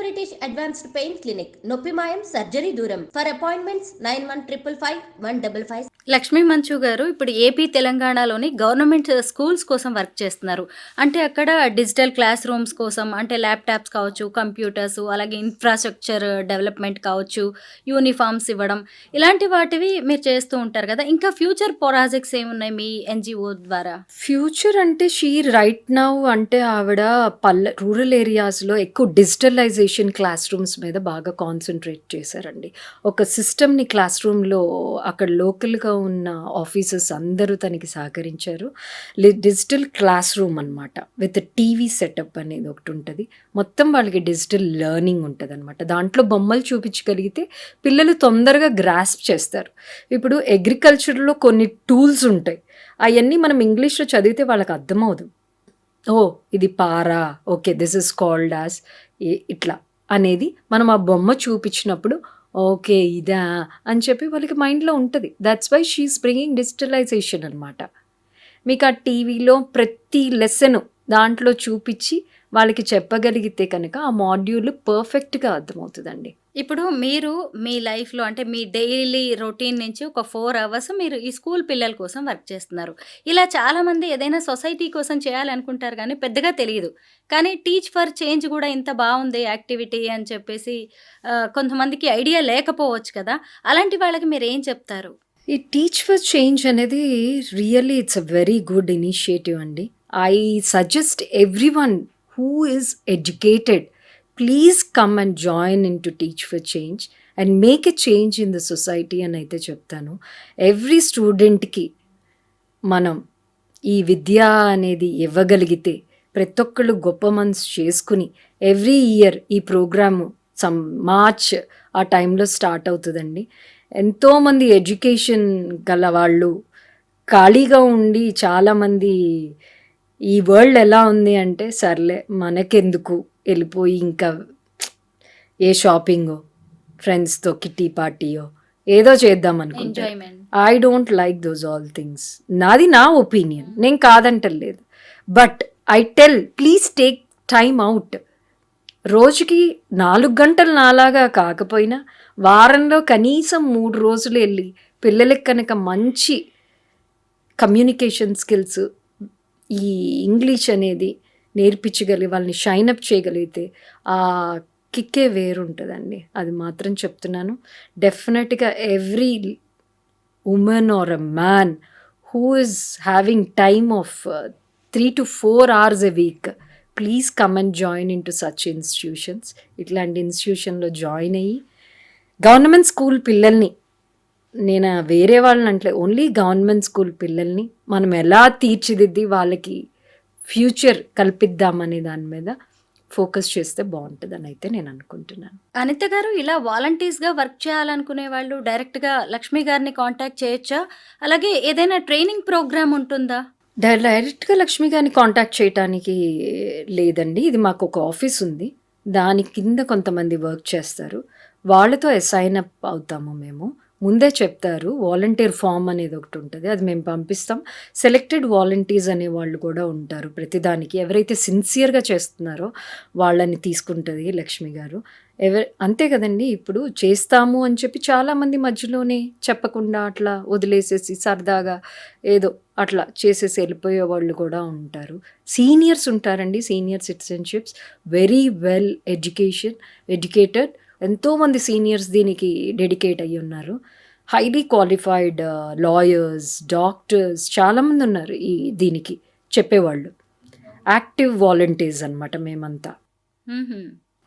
British advanced pain clinic, నొప్పి మాయం, surgery దూరం. For appointments 91555155. లక్ష్మీ మంచు గారు ఇప్పుడు ఏపీ తెలంగాణలోని గవర్నమెంట్ స్కూల్స్ కోసం వర్క్ చేస్తున్నారు. అంటే అక్కడ డిజిటల్ క్లాస్ రూమ్స్ కోసం అంటే ల్యాప్టాప్స్ కావచ్చు, కంప్యూటర్స్, అలాగే ఇన్ఫ్రాస్ట్రక్చర్ డెవలప్మెంట్ కావచ్చు, యూనిఫామ్స్ ఇవ్వడం, ఇలాంటి వాటివి మీరు చేస్తూ ఉంటారు కదా. ఇంకా ఫ్యూచర్ ప్రాజెక్ట్స్ ఏమున్నాయి మీ ఎన్జిఓ ద్వారా? ఫ్యూచర్ అంటే రైట్ నౌ అంటే ఆవిడ రూరల్ ఏరియాస్‌లో ఎక్కువ డిజిటలైజేషన్ క్లాస్ రూమ్స్ మీద బాగా కాన్సంట్రేట్ చేశారండి. ఒక సిస్టమ్‌ని క్లాస్ రూమ్‌లో అక్కడ లోకల్‌గా ఉన్న ఆఫీసర్స్ అందరూ తనకి సహకరించారు. డిజిటల్ క్లాస్ రూమ్ అనమాట. విత్ టీవీ సెటప్ అనేది ఒకటుంటది. మొత్తం వాళ్ళకి డిజిటల్ లెర్నింగ్ ఉంటదనమాట. దాంట్లో బొమ్మలు చూపించగలిగితే పిల్లలు తొందరగా గ్రాస్ప్ చేస్తారు. ఇప్పుడు అగ్రికల్చర్‌లో కొన్ని టూల్స్ ఉంటాయి. అయన్నీ మనం ఇంగ్లీష్‌లో చదివితే వాళ్ళకి అర్థమవ్వదు. ఓహ్! ఇది para, okay, this is called as ఇట్లా అనేది మనం ఆ బొమ్మ చూపించినప్పుడు ఓకే ఇదా అని చెప్పి వాళ్ళకి మైండ్‌లో ఉంటది. That's why she is bringing digitalisation అనమాట. మీకు ఆ టీవీలో ప్రతి లెసను దాంట్లో చూపించి వాళ్ళకి చెప్పగలిగితే కనుక ఆ మాడ్యూల్ పర్ఫెక్ట్‌గా అర్థమవుతదండి. ఇప్పుడు మీరు మీ లైఫ్‌లో అంటే మీ డైలీ రొటీన్ నుంచి ఒక 4 అవర్స్ మీరు ఈ స్కూల్ పిల్లల కోసం వర్క్ చేస్తున్నారు. ఇలా చాలామంది ఏదైనా సొసైటీ కోసం చేయాలనుకుంటారు గానీ పెద్దగా తెలీదు. కానీ టీచ్ ఫర్ చేంజ్ గూడా ఇంత బావుంది యాక్టివిటీ అని చెప్పేసి కొంతమందికి ఐడియా లేకపోవచ్చు కదా. అలాంటి వాళ్ళకి మీరేం చెప్తారు? ఈ టీచ్ ఫర్ చేంజ్ అనేది really it's a very good initiative అండి. I suggest everyone who is educated, please come and join in to teach for change and make a change in the society అని అయితే చెప్తాను. Every స్టూడెంట్కి మనం ఈ విద్య అనేది ఇవ్వగలిగితే ప్రతి ఒక్కళ్ళు గొప్ప మనసు చేసుకుని ఎవ్రీ ఇయర్ ఈ ప్రోగ్రాము మార్చ్ ఆ టైంలో స్టార్ట్ అవుతుందండి. ఎంతోమంది ఎడ్యుకేషన్ గల వాళ్ళు ఖాళీగా ఉండి చాలామంది ఈ వరల్డ్ ఎలా ఉంది అంటే సర్లే మనకెందుకు వెళ్ళిపోయి ఇంకా ఏ షాపింగో, ఫ్రెండ్స్‌తో కిట్టి పార్టీయో ఏదో చేద్దాం అనుకుంటారు. Enjoyment. I don't like those all things. నాది నా ఒపీనియన్. నేను కాదంటలేదు. But I tell please take time out. రోజుకి 4 గంటలు నాలాగా కాకపోయినా వారంలో కనీసం 3 రోజులు వెళ్ళి పిల్లలకి కనుక మంచి కమ్యూనికేషన్ స్కిల్స్, ఈ ఇంగ్లీష్ అనేది వాళ్ళని షైన్ అప్ చేయగలిగితే ఆ కిక్కే వేరుంటుందండి. అది మాత్రం చెప్తున్నాను. డెఫినెట్గా every women or a man who is having time of 3 to 4 hours a week, please come and join in to such institutions. ఇట్లాంటి ఇన్స్టిట్యూషన్లో జాయిన్ అయ్యి గవర్నమెంట్ స్కూల్ పిల్లల్ని, నేను వేరే వాళ్ళని అంటే ఓన్లీ గవర్నమెంట్ స్కూల్ పిల్లల్ని మనం ఎలా తీర్చిదిద్ది వాళ్ళకి ఫ్యూచర్ కల్పిద్దామనే దాని మీద ఫోకస్ చేస్తే బాగుంటుందని అయితే నేను అనుకుంటున్నాను. అనిత గారు, ఇలా వాలంటీర్స్‌గా వర్క్ చేయాలనుకునే వాళ్ళు డైరెక్ట్‌గా లక్ష్మి గారిని కాంటాక్ట్ చేయొచ్చా? అలాగే ఏదైనా ట్రైనింగ్ ప్రోగ్రామ్ ఉంటుందా? డైరెక్ట్గా లక్ష్మి గారిని కాంటాక్ట్ చేయటానికి లేదండి. ఇది మాకు ఒక ఆఫీస్ ఉంది. దాని కింద కొంతమంది వర్క్ చేస్తారు. వాళ్ళతో అసైన్ అప్ అవుతాము మేము. ముందే చెప్తారు. వాలంటీర్ ఫామ్ అనేది ఒకటి ఉంటుంది, అది మేము పంపిస్తాం. సెలెక్టెడ్ వాలంటీర్స్ అనేవాళ్ళు కూడా ఉంటారు ప్రతిదానికి. ఎవరైతే సిన్సియర్గా చేస్తున్నారో వాళ్ళని తీసుకుంటుంది లక్ష్మి గారు. అంతే కదండి. ఇప్పుడు చేస్తాము అని చెప్పి చాలామంది మధ్యలోనే చెప్పకుండా అట్లా వదిలేసేసి సరదాగా ఏదో అట్లా చేసేసి వెళ్ళిపోయే వాళ్ళు కూడా ఉంటారు. సీనియర్స్ ఉంటారండి, senior citizenships, very well educated. ఎంతోమంది సీనియర్స్ దీనికి డెడికేట్ అయ్యి ఉన్నారు. హైలీ క్వాలిఫైడ్ లాయర్స్, డాక్టర్స్ చాలామంది ఉన్నారు ఈ దీనికి చెప్పేవాళ్ళు. యాక్టివ్ వాలంటీర్స్ అనమాట మేమంతా.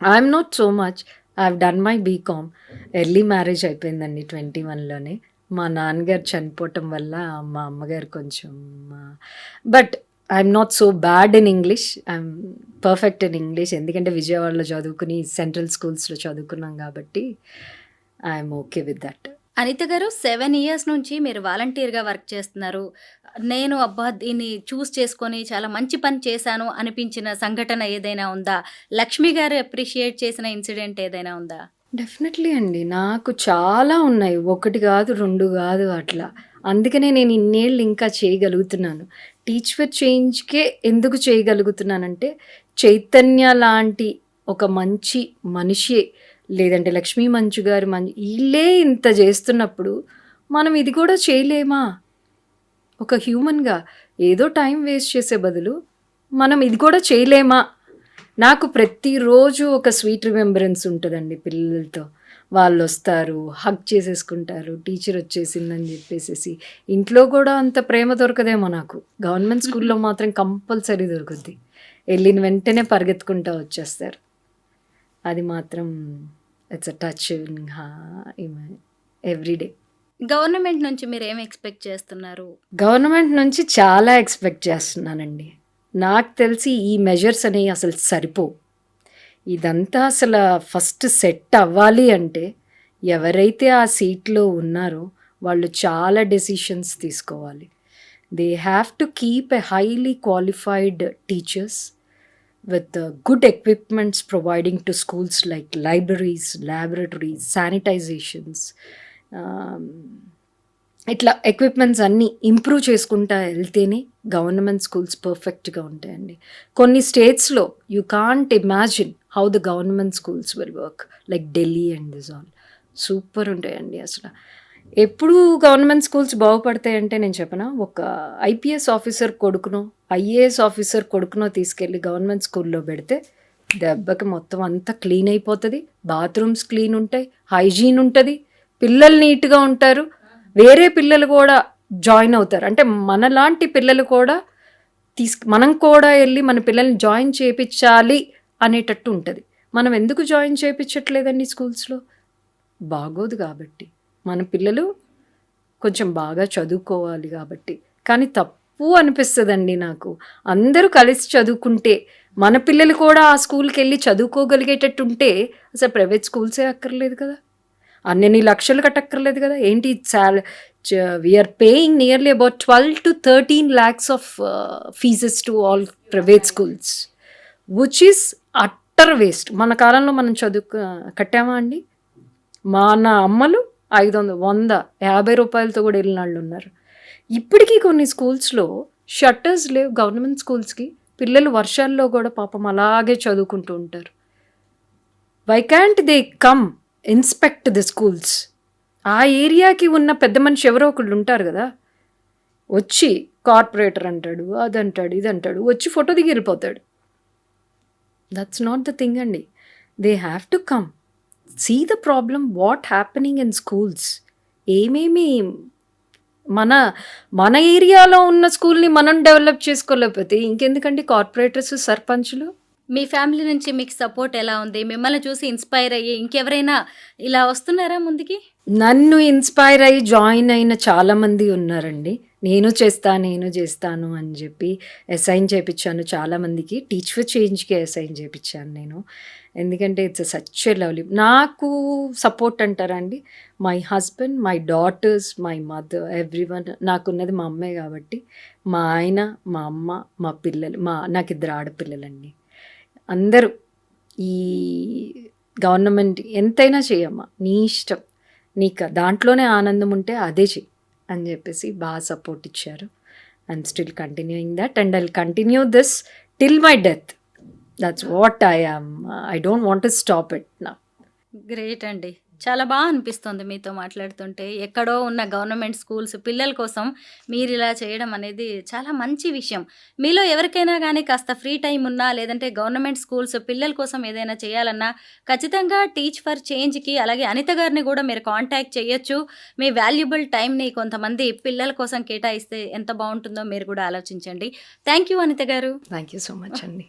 I'm not so much. I have done my BCom. Early marriage అయిపోయిందండి 21లోనే. మా నాన్నగారు చనిపోవటం వల్ల మా అమ్మగారు కొంచెం but I'm not so bad in English. I'm perfect in English. ఎందుకంటే విజయవాడలో చదువుకుని సెంట్రల్ స్కూల్స్లో చదువుకున్నాం కాబట్టి I'm okay with that. Anitha garu, 7 years నుంచి మీరు వాలంటీర్‌గా వర్క్ చేస్తున్నారు. నేను అబ్బా! దీన్ని చేసుకొని చాలా మంచి పని చేశాను అనిపించిన సంఘటన ఏదైనా ఉందా? లక్ష్మి గారు అప్రిషియేట్ చేసిన ఇన్సిడెంట్ ఏదైనా ఉందా? డెఫినెట్లీ అండి. నాకు చాలా ఉన్నాయి. 1 కాదు, 2 కాదు అట్లా. అందుకనే నేను ఇన్నేళ్ళు ఇంకా చేయగలుగుతున్నాను. టీచ్ ఫర్ చేంజ్‌కే ఎందుకు చేయగలుగుతున్నానంటే చైతన్య లాంటి ఒక మంచి మనిషి లేదంటే లక్ష్మీ మంచు గారు వీళ్ళే ఇంత చేస్తున్నప్పుడు మనం ఇది కూడా చేయలేమా? ఒక హ్యూమన్గా ఏదో టైం వేస్ట్ చేసే బదులు మనం ఇది కూడా చేయలేమా? నాకు ప్రతిరోజు ఒక స్వీట్ రిమెంబరెన్స్ ఉంటుందండి పిల్లలతో. వాళ్ళు వస్తారు, హగ్ చేసేసుకుంటారు, టీచర్ వచ్చేసిందని చెప్పేసి. ఇంట్లో కూడా అంత ప్రేమ దొరకదేమో నాకు. గవర్నమెంట్ స్కూల్లో మాత్రం కంపల్సరీ దొరుకుద్ది. వెళ్ళిన వెంటనే పరిగెత్తుకుంటూ వచ్చేస్తారు. అది మాత్రం it's a touch everyday. Government నుంచి మీరు ఏం ఎక్స్పెక్ట్ చేస్తున్నారు? గవర్నమెంట్ నుంచి చాలా ఎక్స్పెక్ట్ చేస్తున్నానండి. నాకు తెలిసి ఈ మెజర్స్ అనేవి అసలు సరిపోవు. ఇదంతా అసలు ఫస్ట్ సెట్ అవ్వాలి అంటే ఎవరైతే ఆ సీట్లో ఉన్నారో వాళ్ళు చాలా డెసిషన్స్ తీసుకోవాలి. They have to keep a highly qualified teachers with good equipments providing to schools like libraries, laboratories, sanitizations. ఇట్లా ఎక్విప్మెంట్స్ అన్నీ ఇంప్రూవ్ చేసుకుంటా వెళ్తేనే గవర్నమెంట్ స్కూల్స్ పర్ఫెక్ట్గా ఉంటాయండి. కొన్ని స్టేట్స్లో you can't imagine how the government schools will work, like Delhi and this all super ఉంటాయండి. అసలు ఎప్పుడు గవర్నమెంట్ స్కూల్స్ బాగుపడతాయంటే నేను చెప్పనా, ఒక ఐపీఎస్ ఆఫీసర్ కొడుకునో ఐఏఎస్ ఆఫీసర్ కొడుకునో తీసుకెళ్ళి గవర్నమెంట్ స్కూల్లో పెడితే దెబ్బకి మొత్తం అంతా క్లీన్ అయిపోతుంది, బాత్రూమ్స్ క్లీన్ ఉంటాయి, హైజీన్ ఉంటుంది, పిల్లలు నీట్గా ఉంటారు, వేరే పిల్లలు కూడా జాయిన్ అవుతారు. అంటే మనలాంటి పిల్లలు కూడా మనం కూడా వెళ్ళి మన పిల్లల్ని జాయిన్ చేయించాలి అనేటట్టు ఉంటుంది. మనం ఎందుకు జాయిన్ చేయించట్లేదండి స్కూల్స్లో? బాగోదు కాబట్టి, మన పిల్లలు కొంచెం బాగా చదువుకోవాలి కాబట్టి. కానీ తప్పు అనిపిస్తుందండి నాకు. అందరూ కలిసి చదువుకుంటే మన పిల్లలు కూడా ఆ స్కూల్కి వెళ్ళి చదువుకోగలిగేటట్టు ఉంటే అసలు ప్రైవేట్ స్కూల్సే అక్కర్లేదు కదా, అన్ని లక్షలు కట్టక్కర్లేదు కదా. ఏంటి we are paying nearly about 12 to 13 lakhs of fees to all private schools, which is utter waste. మన కాలంలో మనం కట్టామా అండి? మన అమ్మలు 500, 100, 50 రూపాయలతో కూడా వెళ్ళిన వాళ్ళు ఉన్నారు. ఇప్పటికీ కొన్ని స్కూల్స్లో షట్టర్స్ లేవు గవర్నమెంట్ స్కూల్స్కి. పిల్లలు వర్షాల్లో కూడా పాపం అలాగే చదువుకుంటూ ఉంటారు. Why can't they come inspect the schools? ఆ ఏరియాకి ఉన్న పెద్ద మనిషి ఎవరో ఒకళ్ళు ఉంటారు కదా, వచ్చి కార్పొరేటర్ అంటాడు, అదంటాడు, ఇదంటాడు, వచ్చి ఫోటో దిగి వెళ్ళిపోతాడు. దట్స్ నాట్ ద థింగ్ అండి. They have to come see the problem what happening in schools. ఏమేమి మన ఏరియాలో ఉన్న స్కూల్ని మనం డెవలప్ చేసుకోలేకపోతే ఇంకెందుకండి కార్పొరేటర్స్, సర్పంచ్లు? మీ ఫ్యామిలీ నుంచి మీకు సపోర్ట్ ఎలా ఉంది? మిమ్మల్ని చూసి ఇన్స్పైర్ అయ్యి ఇంకెవరైనా ఇలా వస్తున్నారా ముందుకి? నన్ను ఇన్స్పైర్ అయ్యి జాయిన్ అయిన చాలామంది ఉన్నారండి. నేను చేస్తాను అని చెప్పి అసైన్ చేయించాను చాలామందికి. టీచ్ ఫర్ చేంజ్కి అసైన్ చేయించాను నేను. ఎందుకంటే ఇట్స్ సచ్ ఎ లవ్లీ. నాకు సపోర్ట్ అంటారా అండి, my husband, my daughters, my mother, everyone. నాకున్నది మా అమ్మే కాబట్టి మా ఆయన, మా అమ్మ, మా పిల్లలు, నాకు 2 ఆడపిల్లలండి. అందరూ ఈ గవర్నమెంట్ ఎంతైనా చేయమ్మా, నీ ఇష్టం, నీకు దాంట్లోనే ఆనందం ఉంటే అదే చెయ్యి అని చెప్పేసి బాగా సపోర్ట్ ఇచ్చారు. I'm still continuing that and I'll continue this till my death. That's what I am. I don't want to stop it నా. గ్రేట్ అండి. చాలా బాగా అనిపిస్తుంది మీతో మాట్లాడుతుంటే. ఎక్కడో ఉన్న గవర్నమెంట్ స్కూల్స్ పిల్లల కోసం మీరు ఇలా చేయడం అనేది చాలా మంచి విషయం. మీలో ఎవరికైనా కానీ కాస్త ఫ్రీ టైం ఉన్నా, లేదంటే గవర్నమెంట్ స్కూల్స్ పిల్లల కోసం ఏదైనా చేయాలన్నా ఖచ్చితంగా టీచ్ ఫర్ చేంజ్కి, అలాగే అనిత గారిని కూడా మీరు కాంటాక్ట్ చేయొచ్చు. మీ వాల్యుబుల్ టైంని కొంతమంది పిల్లల కోసం కేటాయిస్తే ఎంత బాగుంటుందో మీరు కూడా ఆలోచించండి. థ్యాంక్ యూ అనిత గారు. థ్యాంక్ యూ సో మచ్ అండి.